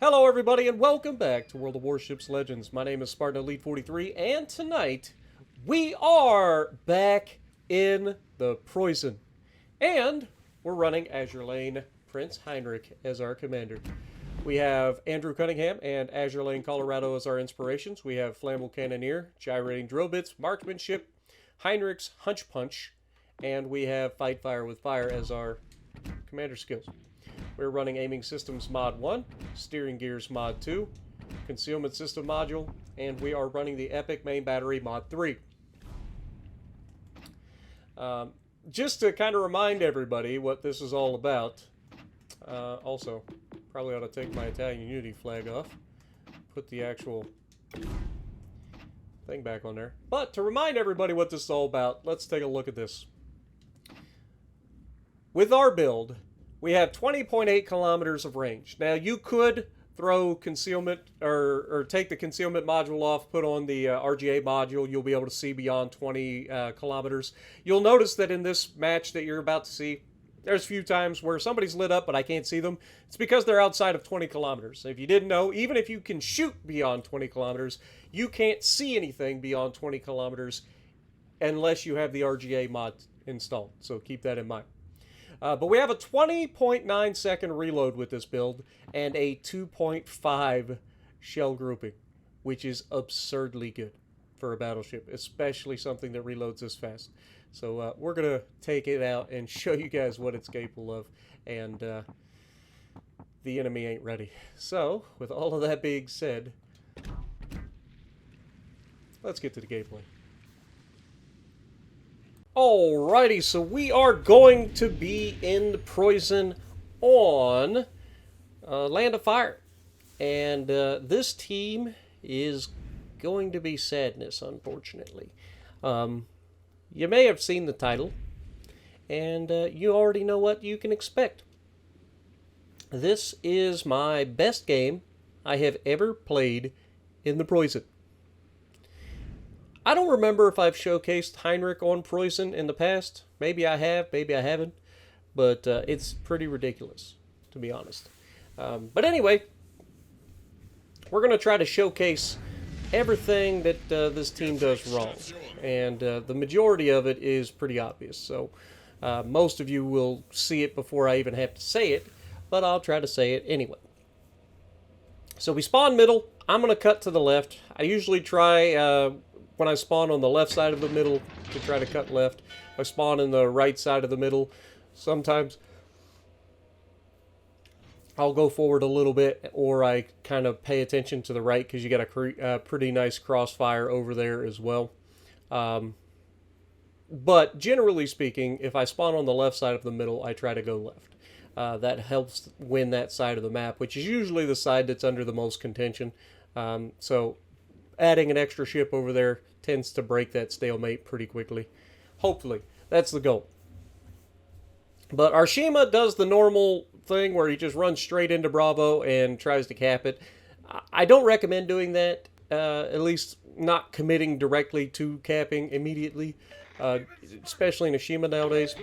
Hello everybody and welcome back to World of Warships Legends. My name is Spartan Elite 43 and tonight we are back in the Preussen. And we're running Azure Lane Prince Heinrich as our commander. We have Andrew Cunningham and Azure Lane Colorado as our inspirations. We have Flammable Cannoneer, Gyrating Drill Bits, Marksmanship, Heinrich's Hunch Punch, and we have Fight Fire with Fire as our commander skills. We're running Aiming Systems Mod 1, Steering Gears Mod 2, Concealment System Module, and we are running the Epic Main Battery Mod 3. Just to kind of remind everybody what this is all about, also, probably ought to take my Italian Unity flag off, put the actual thing back on there. But to remind everybody what this is all about, let's take a look at this. With our build, we have 20.8 kilometers of range. Now, you could throw concealment or take the concealment module off, put on the RGA module. You'll be able to see beyond 20 kilometers. You'll notice that in this match that you're about to see, there's a few times where somebody's lit up, but I can't see them. It's because they're outside of 20 kilometers. If you didn't know, even if you can shoot beyond 20 kilometers, you can't see anything beyond 20 kilometers unless you have the RGA mod installed. So keep that in mind. But we have a 20.9 second reload with this build and a 2.5 shell grouping, which is absurdly good for a battleship, especially something that reloads this fast. So we're going to take it out and show you guys what it's capable of, and the enemy ain't ready. So, with all of that being said, let's get to the gameplay. Alrighty, so we are going to be in the Preussen on Land of Fire. And this team is going to be sadness, unfortunately. You may have seen the title, and you already know what you can expect. This is my best game I have ever played in the Preussen. I don't remember if I've showcased Heinrich on Preussen in the past. Maybe I have, maybe I haven't. But it's pretty ridiculous, to be honest. But anyway, we're going to try to showcase everything that this team does wrong. And the majority of it is pretty obvious. So most of you will see it before I even have to say it. But I'll try to say it anyway. So we spawn middle. I'm going to cut to the left. I usually try... when I spawn on the left side of the middle to try to cut left. I spawn in the right side of the middle. Sometimes I'll go forward a little bit, or I kind of pay attention to the right because you got a pretty nice crossfire over there as well. But generally speaking, if I spawn on the left side of the middle, I try to go left. That helps win that side of the map, which is usually the side that's under the most contention. So adding an extra ship over there tends to break that stalemate pretty quickly. Hopefully. That's the goal. But Arshima does the normal thing where he just runs straight into Bravo and tries to cap it. I don't recommend doing that, at least not committing directly to capping immediately, especially in Arshima nowadays.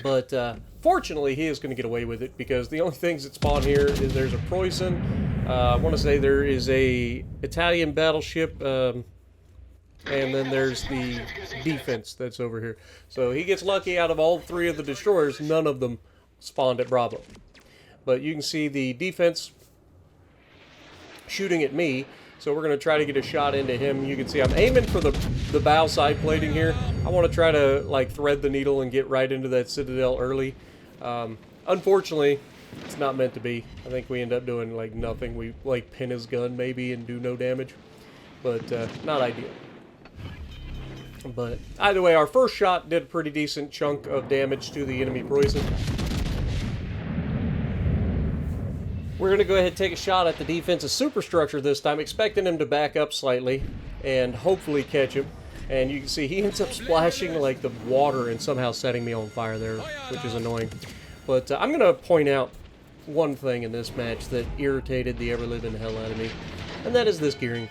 But fortunately, he is going to get away with it because the only things that spawn here is there's a Preussen. I want to say there is a Italian battleship, and then there's the defense that's over here. So he gets lucky out of all three of the destroyers, none of them spawned at Bravo. But you can see the defense shooting at me, so we're going to try to get a shot into him. You can see I'm aiming for the bow side plating here. I want to try to like thread the needle and get right into that citadel early. Unfortunately, it's not meant to be. I think we end up doing like nothing. We like pin his gun maybe and do no damage. But not ideal. But either way, our first shot did a pretty decent chunk of damage to the enemy Preussen. We're going to go ahead and take a shot at the defensive superstructure this time, expecting him to back up slightly and hopefully catch him. And you can see he ends up splashing like the water and somehow setting me on fire there, which is annoying. But I'm going to point out one thing in this match that irritated the ever-living hell out of me, and that is this gearing.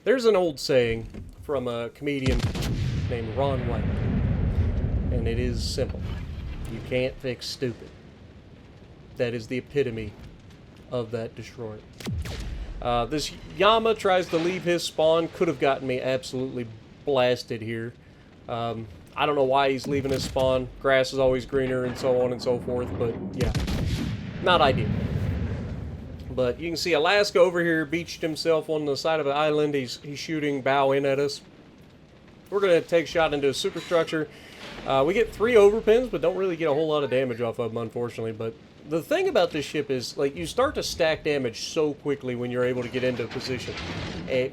There's an old saying from a comedian named Ron White, and it is simple. You can't fix stupid. That is the epitome of that destroyer. This Yama tries to leave his spawn. Could have gotten me absolutely blasted here. I don't know why he's leaving his spawn. Grass is always greener and so on and so forth, but yeah, not ideal. But you can see Alaska over here beached himself on the side of an island. He's shooting bow in at us. We're going to take a shot into a superstructure. We get 3 overpins, but don't really get a whole lot of damage off of them, unfortunately. But the thing about this ship is, like, you start to stack damage so quickly when you're able to get into position.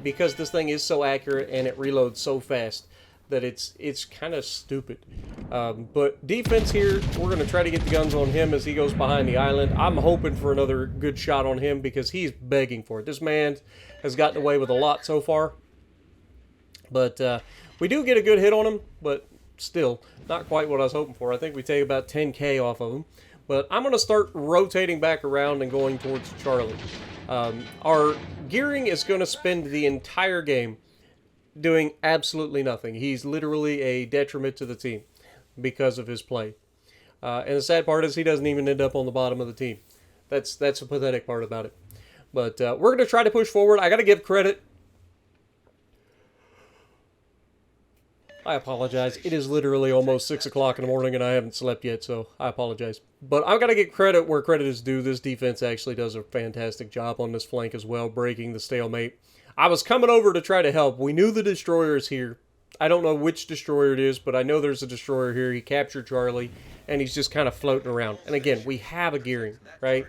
Because this thing is so accurate and it reloads so fast that it's kind of stupid. But defense here, we're going to try to get the guns on him as he goes behind the island. I'm hoping for another good shot on him because he's begging for it. This man has gotten away with a lot so far. But we do get a good hit on him, but still not quite what I was hoping for. I think we take about 10k off of him. But I'm going to start rotating back around and going towards Charlie. Our gearing is going to spend the entire game doing absolutely nothing. He's literally a detriment to the team because of his play. And the sad part is he doesn't even end up on the bottom of the team. That's a pathetic part about it. But we're going to try to push forward. I got to give credit. I apologize. It is literally almost 6 o'clock in the morning and I haven't slept yet, so I apologize. But I've got to get credit where credit is due. This defense actually does a fantastic job on this flank as well, breaking the stalemate. I was coming over to try to help. We knew the destroyer is here. I don't know which destroyer it is, but I know there's a destroyer here. He captured Charlie, and he's just kind of floating around. And again, we have a gearing, right?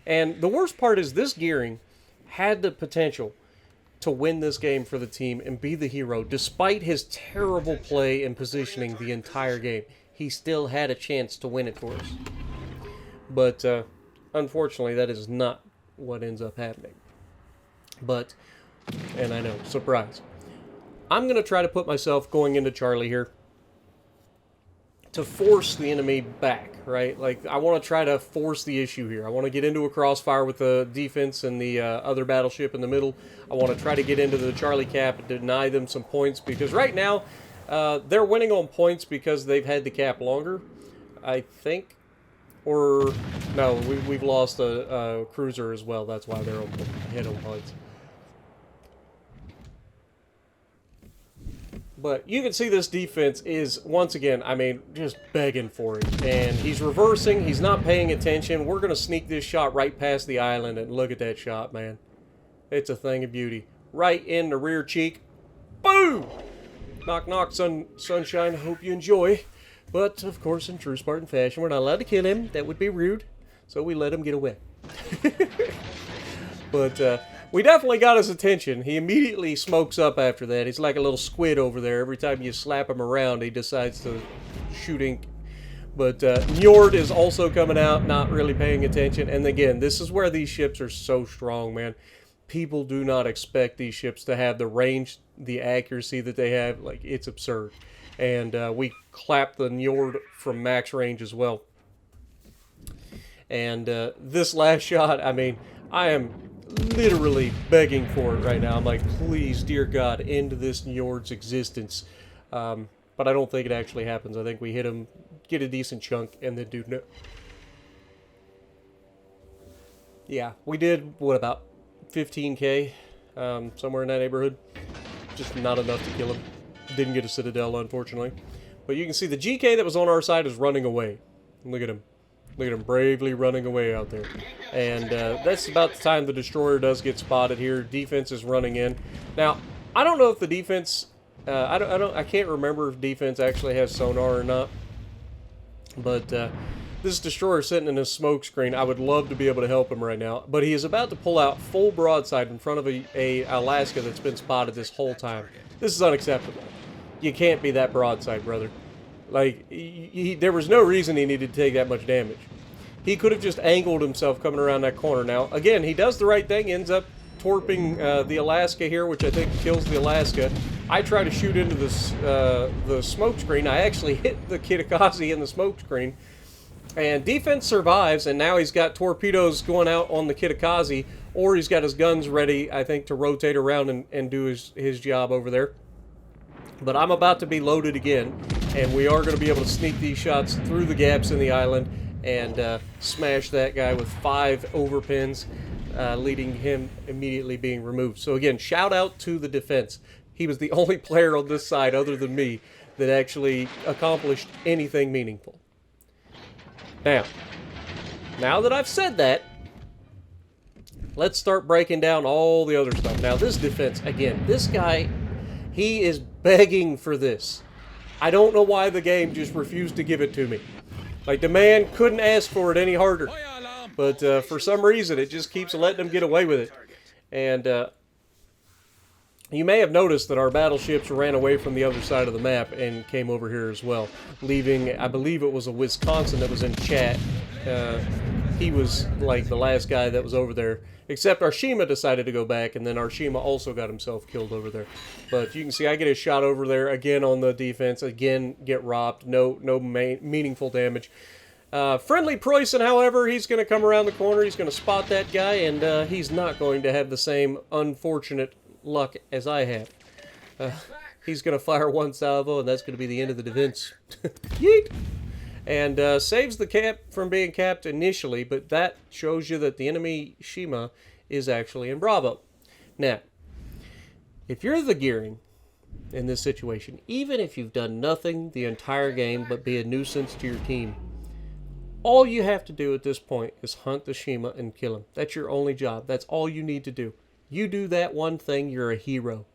And the worst part is this gearing had the potential to win this game for the team and be the hero. Despite his terrible play and positioning the entire game, he still had a chance to win it for us. But unfortunately, that is not what ends up happening. But... and I know, surprise. I'm going to try to put myself going into Charlie here to force the enemy back, right? Like, I want to try to force the issue here. I want to get into a crossfire with the defense and the other battleship in the middle. I want to try to get into the Charlie cap and deny them some points because right now they're winning on points because they've had the cap longer, I think. Or, no, we've lost a cruiser as well. That's why they're ahead on points. But you can see this defense is, once again, I mean, just begging for it. And he's reversing. He's not paying attention. We're going to sneak this shot right past the island. And look at that shot, man. It's a thing of beauty. Right in the rear cheek. Boom! Knock, knock, sunshine. Hope you enjoy. But, of course, in true Spartan fashion, we're not allowed to kill him. That would be rude. So we let him get away. But, we definitely got his attention. He immediately smokes up after that. He's like a little squid over there. Every time you slap him around, he decides to shoot ink. But Njord is also coming out, not really paying attention. And again, this is where these ships are so strong, man. People do not expect these ships to have the range, the accuracy that they have. Like, it's absurd. And we clap the Njord from max range as well. And this last shot, I mean, I am literally begging for it right now. I'm like, please, dear God, end this Njord's existence. But I don't think it actually happens. I think we hit him, get a decent chunk, and then do no. Yeah, we did, what, about 15k? Somewhere in that neighborhood. Just not enough to kill him. Didn't get a citadel, unfortunately. But you can see the GK that was on our side is running away. Look at him. Look at him bravely running away out there. And that's about the time the destroyer does get spotted here. Defense is running in. Now, I don't know if the defense... I can't remember if defense actually has sonar or not. But this destroyer sitting in his smoke screen, I would love to be able to help him right now. But he is about to pull out full broadside in front of a Alaska that's been spotted this whole time. This is unacceptable. You can't be that broadside, brother. Like, there was no reason he needed to take that much damage. He could have just angled himself coming around that corner. Now, again, he does the right thing, ends up torping the Alaska here, which I think kills the Alaska. I try to shoot into the smoke screen. I actually hit the Kitakazi in the smoke screen. And defense survives, and now he's got torpedoes going out on the Kitakazi, or he's got his guns ready, I think, to rotate around and do his job over there. But I'm about to be loaded again, and we are going to be able to sneak these shots through the gaps in the island and smash that guy with 5 overpins. leading him immediately being removed. So again, shout out to the defense. He was the only player on this side other than me that actually accomplished anything meaningful. Now that I've said that, let's start breaking down all the other stuff. Now this defense, again, this guy, he is begging for this. I don't know why the game just refused to give it to me. Like, the man couldn't ask for it any harder. But for some reason, it just keeps letting him get away with it. And you may have noticed that our battleships ran away from the other side of the map and came over here as well, leaving, I believe it was a Wisconsin that was in chat. He was like the last guy that was over there, except Arshima decided to go back, and then Arshima also got himself killed over there. But you can see I get a shot over there again on the defense, again get robbed, no meaningful damage. Friendly Preussen, however, he's going to come around the corner, he's going to spot that guy, and he's not going to have the same unfortunate luck as I have. He's going to fire one salvo, and that's going to be the end of the defense. Yeet! And saves the cap from being capped initially, but that shows you that the enemy Shima is actually in Bravo. Now, if you're the Gearing in this situation, even if you've done nothing the entire game but be a nuisance to your team, all you have to do at this point is hunt the Shima and kill him. That's your only job. That's all you need to do. You do that one thing, you're a hero.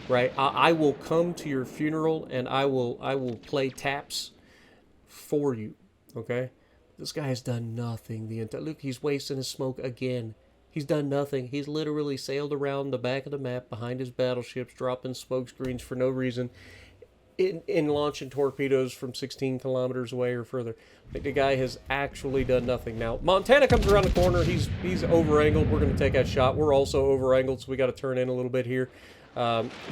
Right? I will come to your funeral and I will play taps for you. Okay? This guy has done nothing the entire... Look, he's wasting his smoke again. He's done nothing. He's literally sailed around the back of the map behind his battleships, dropping smoke screens for no reason, in launching torpedoes from 16 kilometers away or further. Like, the guy has actually done nothing. Now, Montana comes around the corner. He's over-angled. We're going to take that shot. We're also over-angled, so we got to turn in a little bit here.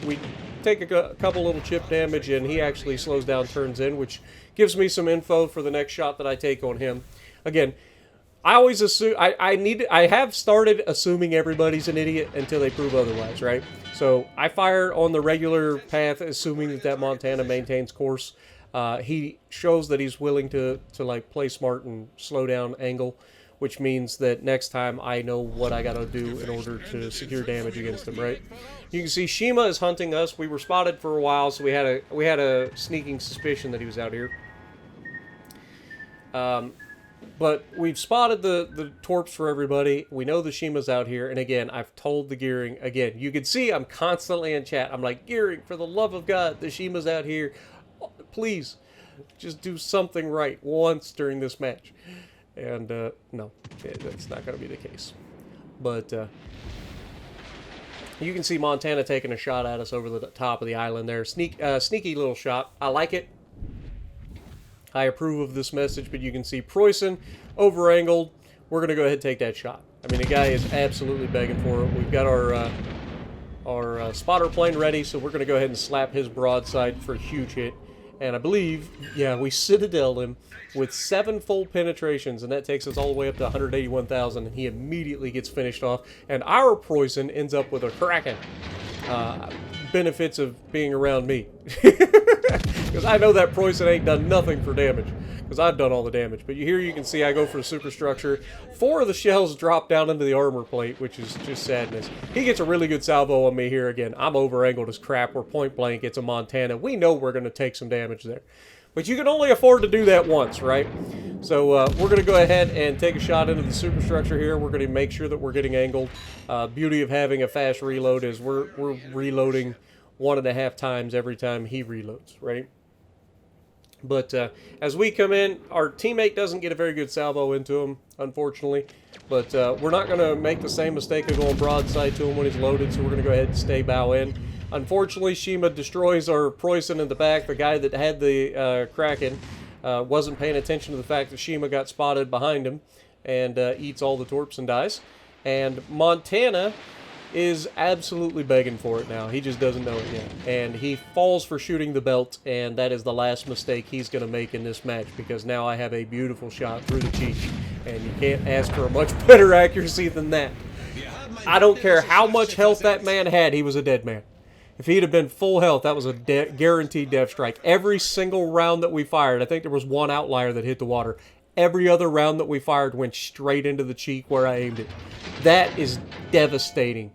We take a couple little chip damage, and he actually slows down, turns in, which gives me some info for the next shot that I take on him. Again, I always assume... I have started assuming everybody's an idiot until they prove otherwise, right? So I fire on the regular path, assuming that Montana maintains course. He shows that he's willing to like play smart and slow down angle, which means that next time I know what I gotta do in order to secure damage against him, right? You can see Shima is hunting us. We were spotted for a while, so we had a sneaking suspicion that he was out here. But we've spotted the torps for everybody. We know the Shima's out here. And again, I've told the Gearing, again, you can see I'm constantly in chat. I'm like, Gearing, for the love of God, the Shima's out here. Please, just do something right once during this match. And no, that's not going to be the case. But you can see Montana taking a shot at us over the top of the island there. Sneaky little shot. I like it. I approve of this message, but you can see Preussen over-angled. We're going to go ahead and take that shot. I mean, the guy is absolutely begging for it. We've got our spotter plane ready, so we're going to go ahead and slap his broadside for a huge hit. And I believe, yeah, we citadeled him with 7 full penetrations, and that takes us all the way up to 181,000, and he immediately gets finished off. And our Preussen ends up with a kraken. Benefits of being around me. Because I know that Preussen ain't done nothing for damage. Because I've done all the damage. But here you can see I go for the superstructure. 4 of the shells drop down into the armor plate, which is just sadness. He gets a really good salvo on me here again. I'm over-angled as crap. We're point blank. It's a Montana. We know we're going to take some damage there. But you can only afford to do that once, right? So we're going to go ahead and take a shot into the superstructure here. We're going to make sure that we're getting angled. Beauty of having a fast reload is we're reloading 1.5 times every time he reloads, right? But as we come in, our teammate doesn't get a very good salvo into him, unfortunately. But we're not going to make the same mistake of going broadside to him when he's loaded, so we're going to go ahead and stay bow in. Unfortunately, Shima destroys our Preussen in the back. The guy that had the Kraken wasn't paying attention to the fact that Shima got spotted behind him and eats all the torps and dies. And Montana is absolutely begging for it now. He just doesn't know it yet. And he falls for shooting the belt, and that is the last mistake he's going to make in this match, because now I have a beautiful shot through the cheek, and you can't ask for a much better accuracy than that. I don't care how much health that man had, he was a dead man. If he'd have been full health, that was a guaranteed death strike. Every single round that we fired, I think there was one outlier that hit the water. every other round that we fired went straight into the cheek where I aimed it. That is devastating.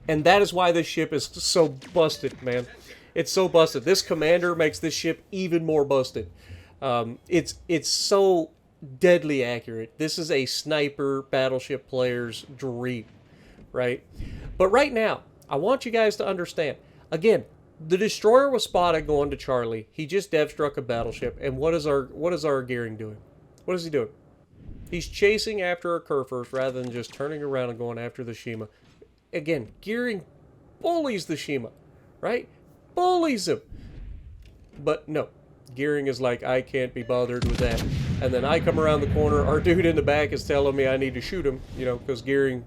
And that is why this ship is so busted, man. It's so busted. This commander makes this ship even more busted. It's so deadly accurate. This is a sniper battleship player's dream, right? But right now, I want you guys to understand. Again, the destroyer was spotted going to Charlie. He just dev struck a battleship. And what is our Gearing doing? What is he doing? He's chasing after a Kurfürst rather than just turning around and going after the Shima. Again, Gearing bullies the Shima, right? Bullies him. But no, Gearing is like, I can't be bothered with that. And then I come around the corner, our dude in the back is telling me I need to shoot him, you know, because Gearing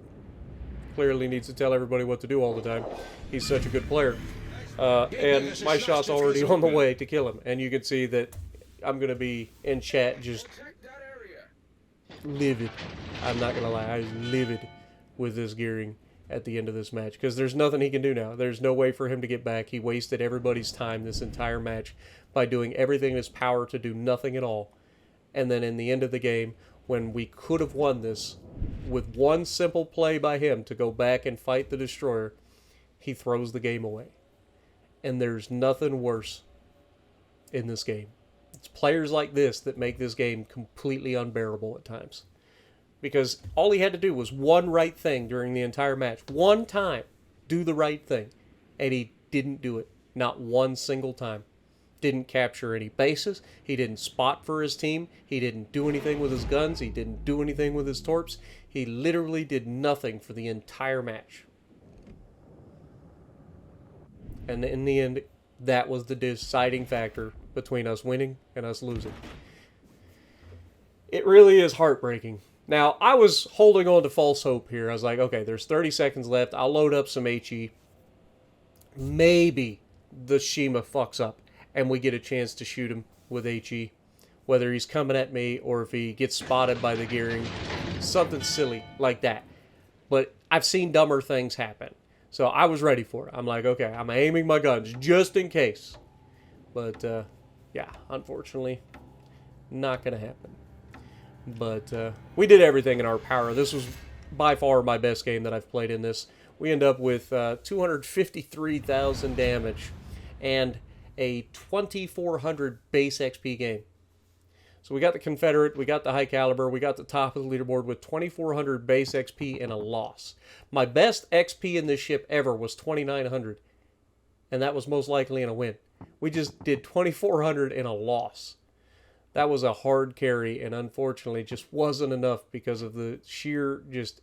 clearly needs to tell everybody what to do all the time. He's such a good player. And my shot's already on the way to kill him. And you can see that I'm going to be in chat just livid. I'm not going to lie, I was livid with this Gearing at the end of this match, because there's nothing he can do now. There's no way for him to get back. He wasted everybody's time this entire match by doing everything in his power to do nothing at all. And then in the end of the game, when we could have won this with one simple play by him to go back and fight the destroyer, he throws the game away. And there's nothing worse in this game. It's players like this that make this game completely unbearable at times. Because all he had to do was one right thing during the entire match. One time, do the right thing. And he didn't do it. Not one single time. Didn't capture any bases. He didn't spot for his team. He didn't do anything with his guns. He didn't do anything with his torps. He literally did nothing for the entire match. And in the end, that was the deciding factor between us winning and us losing. It really is heartbreaking. Now, I was holding on to false hope here. I was like, okay, there's 30 seconds left. I'll load up some HE. Maybe the Shima fucks up and we get a chance to shoot him with HE. Whether he's coming at me or if he gets spotted by the Gearing. Something silly like that. But I've seen dumber things happen. So I was ready for it. I'm like, okay, I'm aiming my guns just in case. But, yeah, unfortunately, not going to happen. But we did everything in our power. This was by far my best game that I've played in this. We end up with 253,000 damage and a 2,400 base XP game. So we got the Confederate, we got the high caliber, we got the top of the leaderboard with 2,400 base XP and a loss. My best XP in this ship ever was 2,900. And that was most likely in a win. We just did 2,400 in a loss. That was a hard carry, and unfortunately just wasn't enough because of the sheer just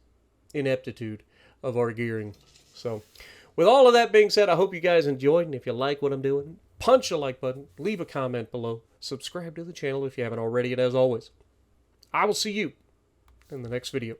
ineptitude of our Gearing. So, with all of that being said, I hope you guys enjoyed, and if you like what I'm doing, punch a like button, leave a comment below, subscribe to the channel if you haven't already, and as always, I will see you in the next video.